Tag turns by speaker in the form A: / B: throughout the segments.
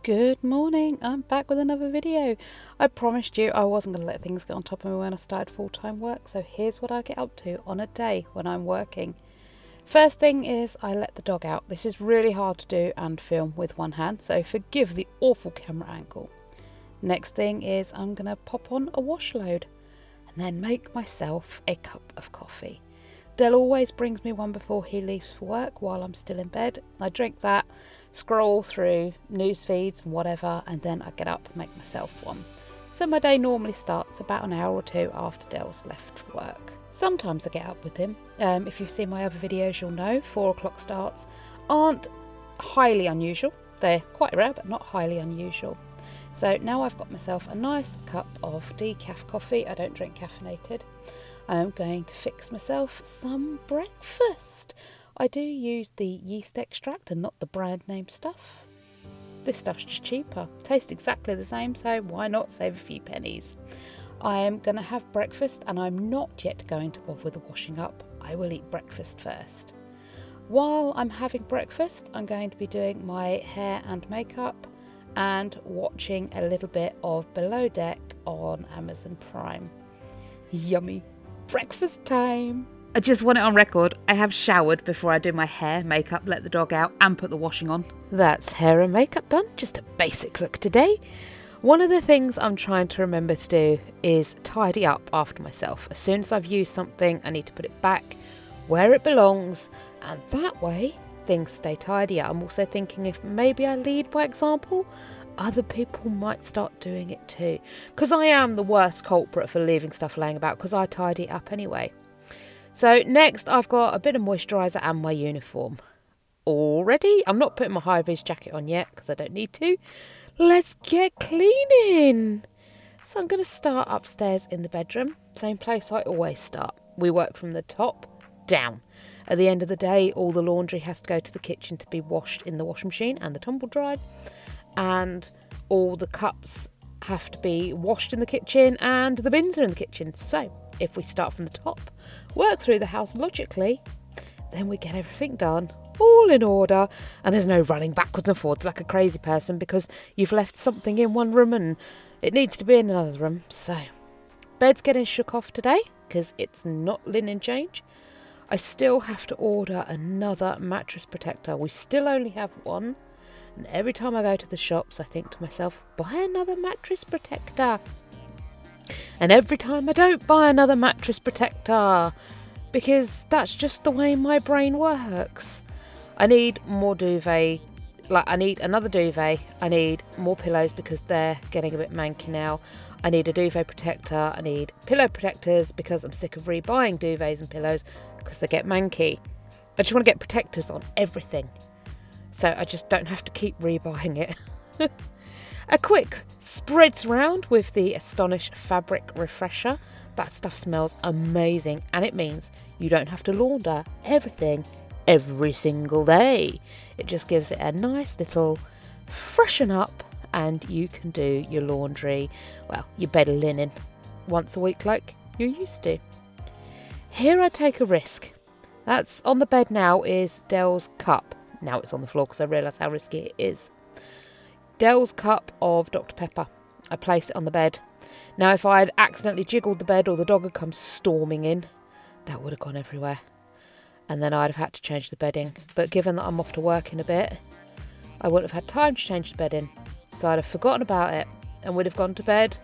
A: Good morning, I'm back with another video. I promised you I wasn't going to let things get on top of me when I started full-time work, so here's what I get up to on a day when I'm working. First thing is I let the dog out. This is really hard to do and film with one hand, so forgive the awful camera angle. Next thing is I'm going to pop on a wash load and then make myself a cup of coffee. Dell always brings me one before he leaves for work while I'm still in bed. I drink that, scroll through news feeds and whatever, and then I get up and make myself one. So my day normally starts about an hour or two after Dell's left for work. Sometimes I get up with him. If you've seen my other videos, you'll know 4 o'clock starts aren't highly unusual. They're quite rare, but not highly unusual. So now I've got myself a nice cup of decaf coffee. I don't drink caffeinated. I'm going to fix myself some breakfast. I do use the yeast extract and not the brand name stuff. This stuff's just cheaper. Tastes exactly the same, so why not save a few pennies? I am going to have breakfast and I'm not yet going to bother with the washing up. I will eat breakfast first. While I'm having breakfast, I'm going to be doing my hair and makeup and watching a little bit of Below Deck on Amazon Prime. Yummy. Breakfast time. I just want it on record. I have showered before I do my hair, makeup, let the dog out and put the washing on. That's hair and makeup done. Just a basic look today. One of the things I'm trying to remember to do is tidy up after myself. As soon as I've used something, I need to put it back where it belongs, and that way things stay tidier. I'm also thinking if maybe I lead by example, other people might start doing it too. Because I am the worst culprit for leaving stuff laying about because I tidy it up anyway. So next I've got a bit of moisturiser and my uniform. Already? I'm not putting my high-vis jacket on yet because I don't need to. Let's get cleaning. So I'm going to start upstairs in the bedroom. Same place I always start. We work from the top down. At the end of the day, all the laundry has to go to the kitchen to be washed in the washing machine and the tumble dried. And all the cups have to be washed in the kitchen and the bins are in the kitchen. So if we start from the top, work through the house logically, then we get everything done, all in order, and there's no running backwards and forwards like a crazy person because you've left something in one room and it needs to be in another room. So bed's getting shook off today because it's not linen change. I still have to order another mattress protector. We still only have one. And every time I go to the shops, I think to myself, buy another mattress protector. And every time I don't buy another mattress protector, because that's just the way my brain works. I need more duvet. I need another duvet. I need more pillows because they're getting a bit manky now. I need a duvet protector. I need pillow protectors because I'm sick of rebuying duvets and pillows because they get manky. I just want to get protectors on everything, so I just don't have to keep rebuying it. A quick spritz round with the Astonish Fabric Refresher. That stuff smells amazing and it means you don't have to launder everything every single day. It just gives it a nice little freshen up and you can do your laundry, well, your bed linen, once a week like you're used to. Here I take a risk. That's on the bed now is Dell's cup. Now it's on the floor because I realise how risky it is. Dell's cup of Dr. Pepper. I place it on the bed. Now if I had accidentally jiggled the bed or the dog had come storming in, that would have gone everywhere. And then I'd have had to change the bedding. But given that I'm off to work in a bit, I wouldn't have had time to change the bedding. So I'd have forgotten about it and would have gone to bed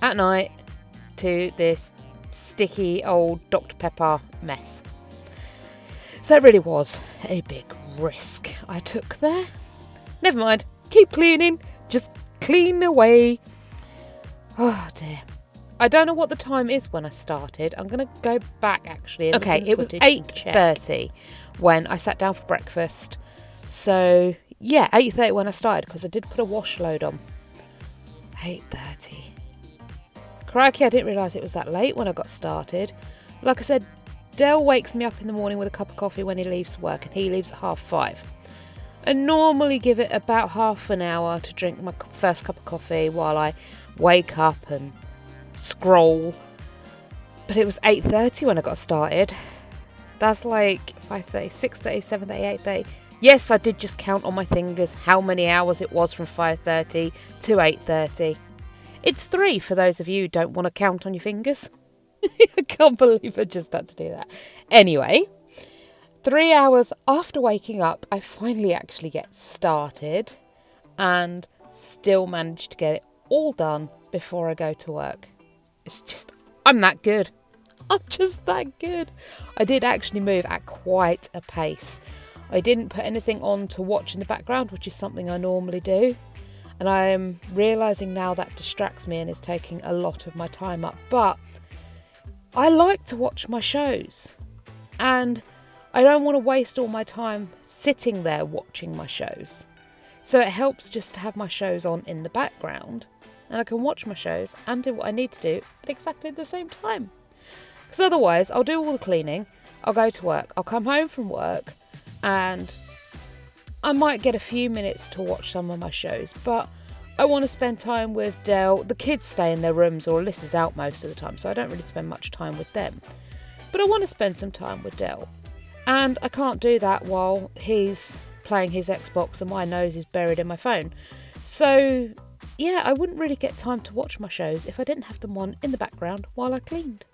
A: at night to this sticky old Dr. Pepper mess. So it really was a big risk I took there. Never mind. Keep cleaning. Just clean away. Oh dear. I don't know what the time is when I started. I'm going to go back actually. Okay, it was 8:30 when I sat down for breakfast. So yeah, 8:30 when I started because I did put a wash load on. 8:30. Crikey, I didn't realise it was that late when I got started. Like I said, Dell wakes me up in the morning with a cup of coffee when he leaves work and he leaves at 5:30. I normally give it about half an hour to drink my first cup of coffee while I wake up and scroll. But it was 8:30 when I got started. That's like 5:30, 6:30, 7:30, 8:30. Yes, I did just count on my fingers how many hours it was from 5:30 to 8:30. It's 3 for those of you who don't want to count on your fingers. I can't believe I just had to do that. Anyway, 3 hours after waking up, I finally actually get started and still managed to get it all done before I go to work. It's just, I'm that good. I'm just that good. I did actually move at quite a pace. I didn't put anything on to watch in the background, which is something I normally do. And I am realising now that distracts me and is taking a lot of my time up. But I like to watch my shows. And I don't want to waste all my time sitting there watching my shows. So it helps just to have my shows on in the background. And I can watch my shows and do what I need to do at exactly the same time. Because otherwise, I'll do all the cleaning, I'll go to work, I'll come home from work, and I might get a few minutes to watch some of my shows, but I want to spend time with Dell. The kids stay in their rooms, or Alyssa's out most of the time, so I don't really spend much time with them. But I want to spend some time with Dell. And I can't do that while he's playing his Xbox and my nose is buried in my phone. So, yeah, I wouldn't really get time to watch my shows if I didn't have them on in the background while I cleaned.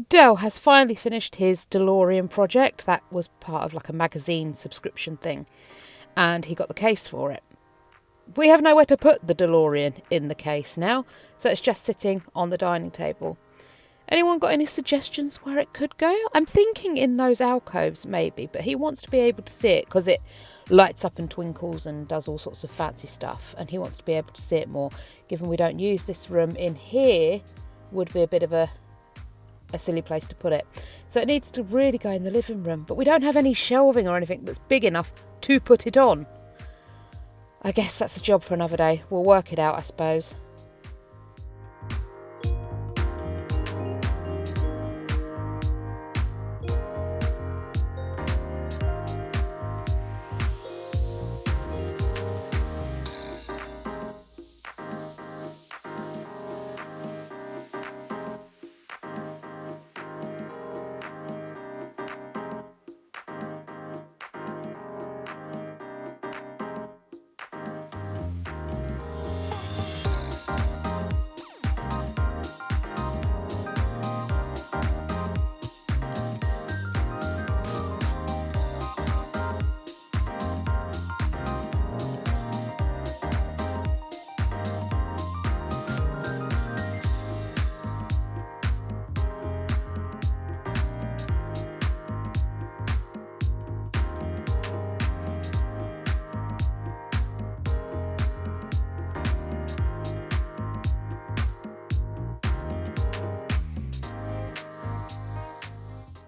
A: Dell has finally finished his DeLorean project. That was part of like a magazine subscription thing, and he got the case for it. We have nowhere to put the DeLorean in the case now, so it's just sitting on the dining table. Anyone got any suggestions where it could go? I'm thinking in those alcoves maybe, but he wants to be able to see it because it lights up and twinkles and does all sorts of fancy stuff, and he wants to be able to see it more. Given we don't use this room in here, would be a bit of a silly place to put it. So it needs to really go in the living room, but we don't have any shelving or anything that's big enough to put it on. I guess that's a job for another day. We'll work it out, I suppose.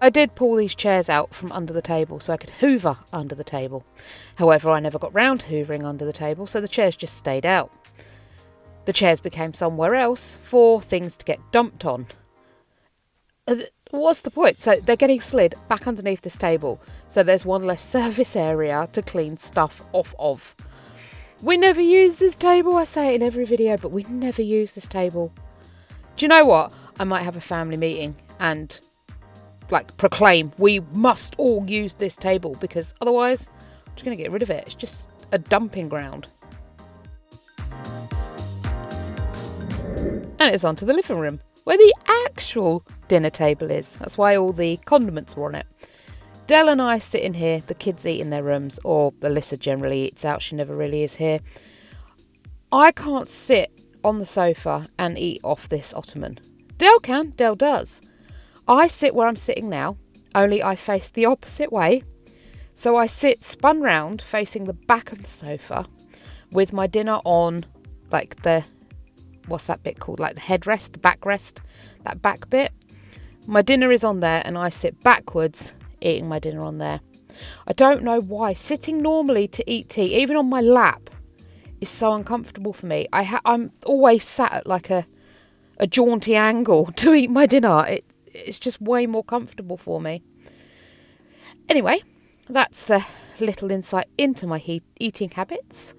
A: I did pull these chairs out from under the table so I could hoover under the table. However, I never got round to hoovering under the table, so the chairs just stayed out. The chairs became somewhere else for things to get dumped on. What's the point? So they're getting slid back underneath this table. So there's one less surface area to clean stuff off of. We never use this table. I say it in every video, but we never use this table. Do you know what? I might have a family meeting and proclaim we must all use this table, because otherwise I'm just going to get rid of it. It's just a dumping ground. And it's onto the living room, where the actual dinner table is. That's why all the condiments were on it. Dell and I sit in here, the kids eat in their rooms, or Alyssa generally eats out, she never really is here. I can't sit on the sofa and eat off this ottoman. Dell can, Dell does. I sit where I'm sitting now, only I face the opposite way. So I sit spun round, facing the back of the sofa, with my dinner on, what's that bit called? Like the headrest, the backrest, that back bit. My dinner is on there and I sit backwards, eating my dinner on there. I don't know why. Sitting normally to eat tea, even on my lap, is so uncomfortable for me. I'm always sat at like a jaunty angle to eat my dinner. It's just way more comfortable for me. Anyway, that's a little insight into my eating habits.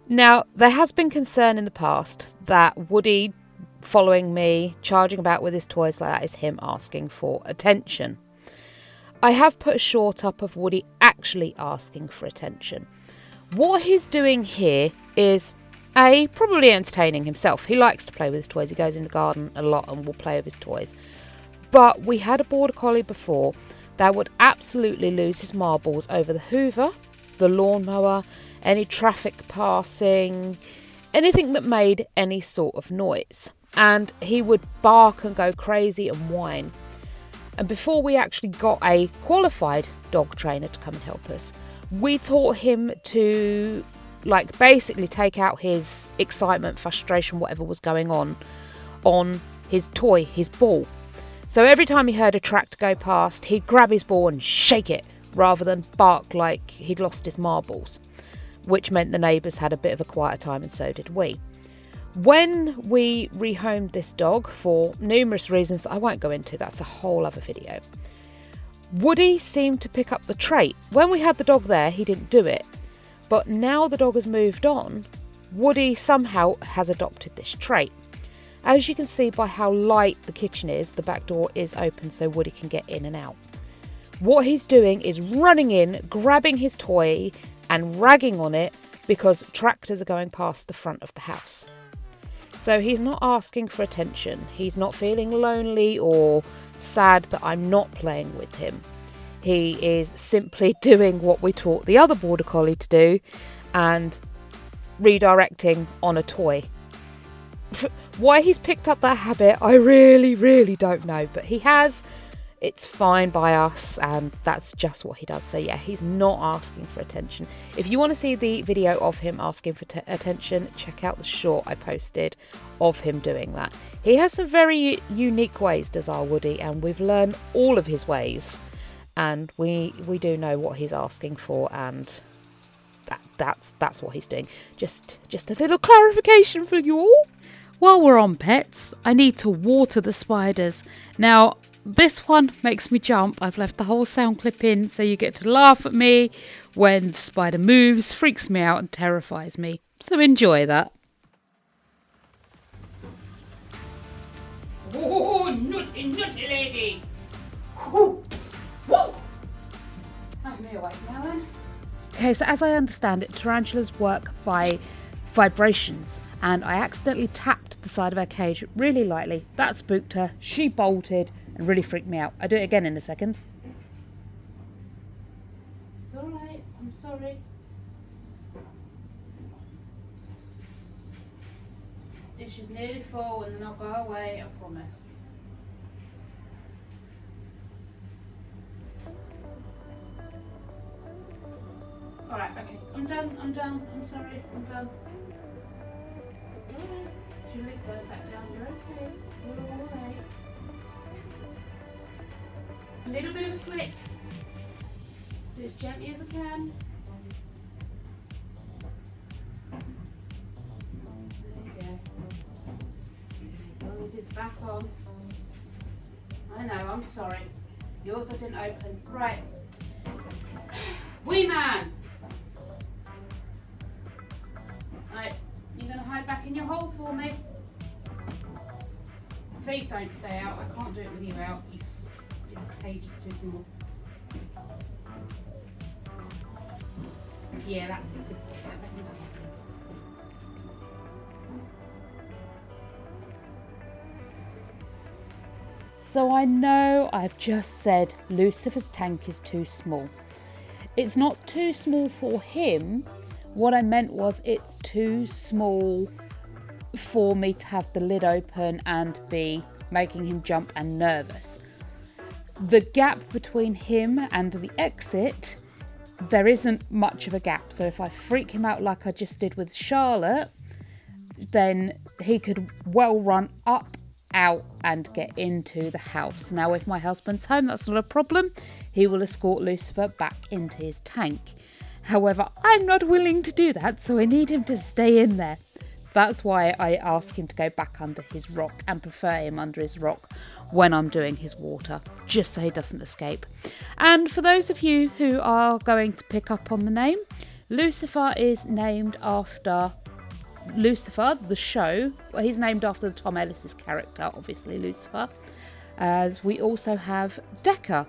A: Now, there has been concern in the past that Woody following me, charging about with his toys like that, is him asking for attention. I have put a short up of Woody actually asking for attention. What he's doing here is, probably entertaining himself. He likes to play with his toys. He goes in the garden a lot and will play with his toys. But we had a border collie before that would absolutely lose his marbles over the hoover, the lawnmower, any traffic passing, anything that made any sort of noise. And he would bark and go crazy and whine. And before we actually got a qualified dog trainer to come and help us, we taught him to basically take out his excitement, frustration, whatever was going on his toy, his ball. So every time he heard a tractor go past, he'd grab his ball and shake it rather than bark like he'd lost his marbles, which meant the neighbours had a bit of a quieter time, and so did we. When we rehomed this dog, for numerous reasons that I won't go into, that's a whole other video, Woody seemed to pick up the trait. When we had the dog there, he didn't do it. But now the dog has moved on, Woody somehow has adopted this trait. As you can see by how light the kitchen is, the back door is open so Woody can get in and out. What he's doing is running in, grabbing his toy and ragging on it because tractors are going past the front of the house. So he's not asking for attention. He's not feeling lonely or sad that I'm not playing with him. He is simply doing what we taught the other border collie to do and redirecting on a toy. Why he's picked up that habit, I really, really don't know. But he has. It's fine by us, and that's just what he does. So yeah, he's not asking for attention. If you want to see the video of him asking for attention, check out the short I posted of him doing that. He has some very unique ways, does our Woody, and we've learned all of his ways, and we do know what he's asking for, and that's what he's doing. Just a little clarification for you all. While we're on pets, I need to water the spiders. Now, this one makes me jump. I've left the whole sound clip in so you get to laugh at me when the spider moves, freaks me out and terrifies me. So enjoy that.
B: Oh, nutty, nutty lady! Woo! Woo! That's me awake now then.
A: Okay, so as I understand it, tarantulas work by vibrations, and I accidentally tapped the side of her cage really lightly. That spooked her. She bolted and really freaked me out. I'll do it again in a second.
B: It's alright, I'm sorry. Dish is nearly full and then I'll go away, I promise. Alright, okay, I'm done, I'm sorry, I'm done. It's alright. Julie, go back down, you're okay. You're alright. A little bit of a click. Do as gently as I can. There you go. Oh, it is back on. I know, I'm sorry. Yours I didn't open. Right. Wee man! Right, you're going to hide back in your hole for me. Please don't stay out. I can't do it with you out. Your cage is too small. Yeah, that's it. Good. Get back into it.
A: So I know I've just said Lucifer's tank is too small. It's not too small for him. What I meant was it's too small for me to have the lid open and be making him jump and nervous. The gap between him and the exit, there isn't much of a gap. So if I freak him out like I just did with Charlotte, then he could well run up, out and get into the house. Now if my husband's home, that's not a problem. He will escort Lucifer back into his tank. However, I'm not willing to do that, so I need him to stay in there. That's why I ask him to go back under his rock and prefer him under his rock when I'm doing his water, just so he doesn't escape. And for those of you who are going to pick up on the name, Lucifer is named after Lucifer, the show. Well, he's named after Tom Ellis's character, obviously Lucifer. As we also have Decker,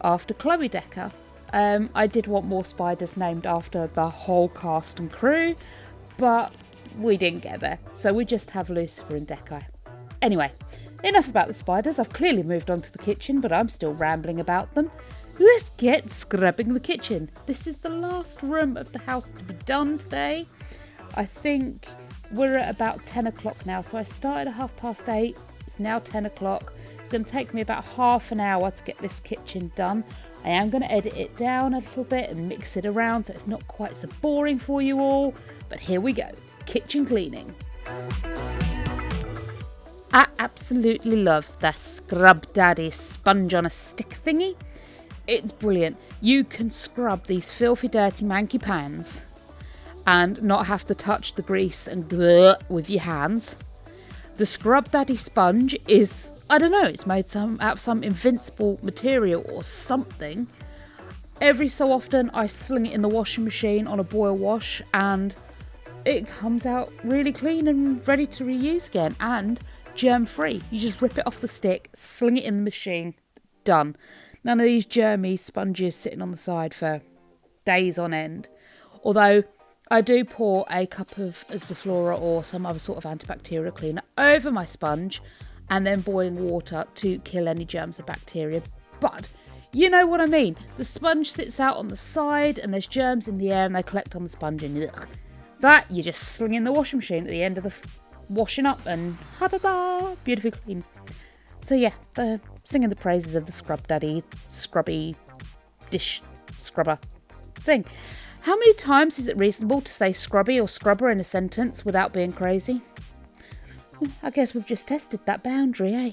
A: after Chloe Decker. I did want more spiders named after the whole cast and crew, but we didn't get there. So we just have Lucifer and Decker. Anyway, enough about the spiders. I've clearly moved on to the kitchen, but I'm still rambling about them. Let's get scrubbing the kitchen. This is the last room of the house to be done today. I think we're at about 10 o'clock now. So I started at 8:30. It's now 10 o'clock. It's going to take me about half an hour to get this kitchen done. I am going to edit it down a little bit and mix it around so it's not quite so boring for you all. But here we go. Kitchen cleaning. I absolutely love the Scrub Daddy sponge on a stick thingy. It's brilliant. You can scrub these filthy, dirty, manky pans and not have to touch the grease and with your hands. The Scrub Daddy sponge is, I don't know, it's made out of some invincible material or something. Every so often I sling it in the washing machine on a boil wash and it comes out really clean and ready to reuse again and germ free. You just rip it off the stick, sling it in the machine, done. None of these germy sponges sitting on the side for days on end. Although I do pour a cup of Zoflora or some other sort of antibacterial cleaner over my sponge and then boiling water to kill any germs and bacteria. But you know what I mean. The sponge sits out on the side and there's germs in the air and they collect on the sponge and ugh. That you just sling in the washing machine at the end of the washing up and ha-da-da, beautifully clean. So yeah, singing the praises of the Scrub Daddy, scrubby dish scrubber thing. How many times is it reasonable to say scrubby or scrubber in a sentence without being crazy? I guess we've just tested that boundary, eh?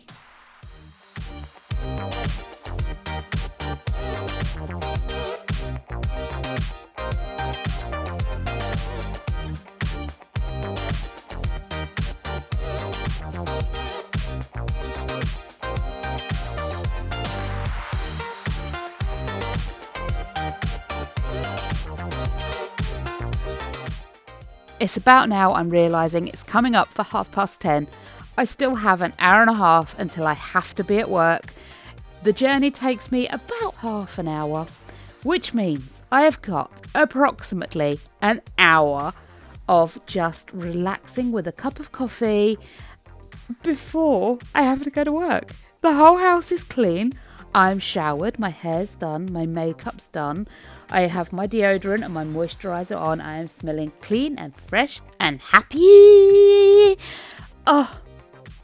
A: It's about now I'm realising it's coming up for 10:30. I still have an hour and a half until I have to be at work. The journey takes me about half an hour, which means I have got approximately an hour of just relaxing with a cup of coffee before I have to go to work. The whole house is clean. I'm showered, my hair's done, my makeup's done. I have my deodorant and my moisturiser on. I am smelling clean and fresh and happy. Oh,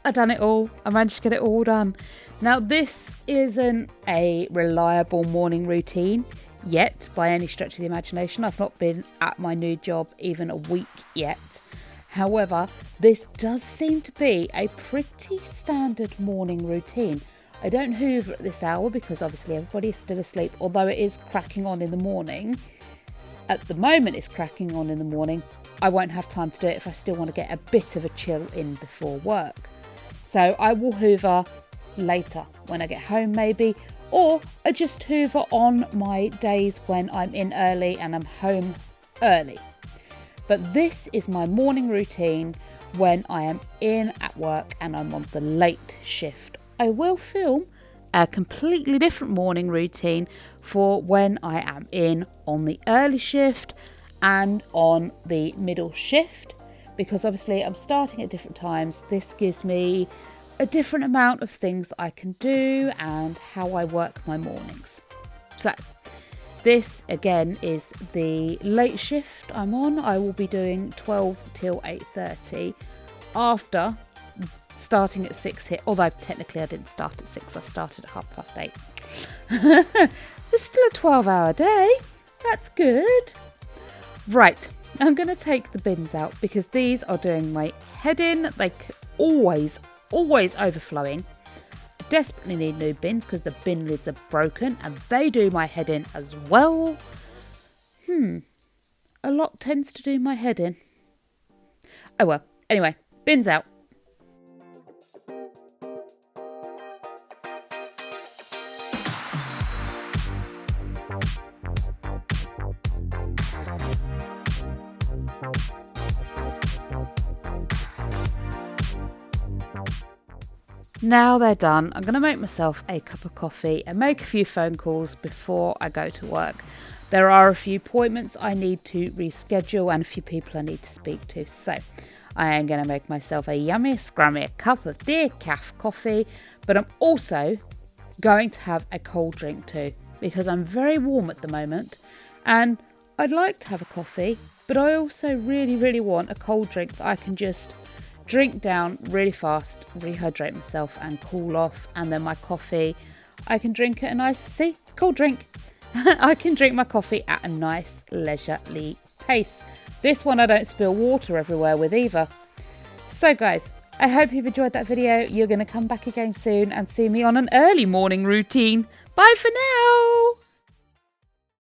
A: I've done it all. I managed to get it all done. Now, this isn't a reliable morning routine yet by any stretch of the imagination. I've not been at my new job even a week yet. However, this does seem to be a pretty standard morning routine. I don't hoover at this hour because obviously everybody is still asleep, although it is cracking on in the morning. At the moment it's cracking on in the morning. I won't have time to do it if I still want to get a bit of a chill in before work. So I will hoover later when I get home maybe, or I just hoover on my days when I'm in early and I'm home early. But this is my morning routine when I am in at work and I'm on the late shift. I will film a completely different morning routine for when I am in on the early shift and on the middle shift, because obviously I'm starting at different times. This gives me a different amount of things I can do and how I work my mornings. So this again is the late shift I'm on. I will be doing 12 till 8:30 after starting at 6 here, although technically I didn't start at 6, I started at 8:30. It's still a 12-hour day. That's good. Right, I'm going to take the bins out because these are doing my head in. They always overflowing. I desperately need new bins because the bin lids are broken and they do my head in as well. A lot tends to do my head in. Oh well, anyway, bins out. Now they're done, I'm going to make myself a cup of coffee and make a few phone calls before I go to work. There are a few appointments I need to reschedule and a few people I need to speak to. So I am going to make myself a yummy, scrummy cup of decaf coffee, but I'm also going to have a cold drink too because I'm very warm at the moment and I'd like to have a coffee, but I also really want a cold drink that I can just drink down really fast, rehydrate myself and cool off, and then my coffee, I can drink at a nice, cold drink. I can drink my coffee at a nice leisurely pace. This one I don't spill water everywhere with either. So guys, I hope you've enjoyed that video. You're going to come back again soon and see me on an early morning routine. Bye for now.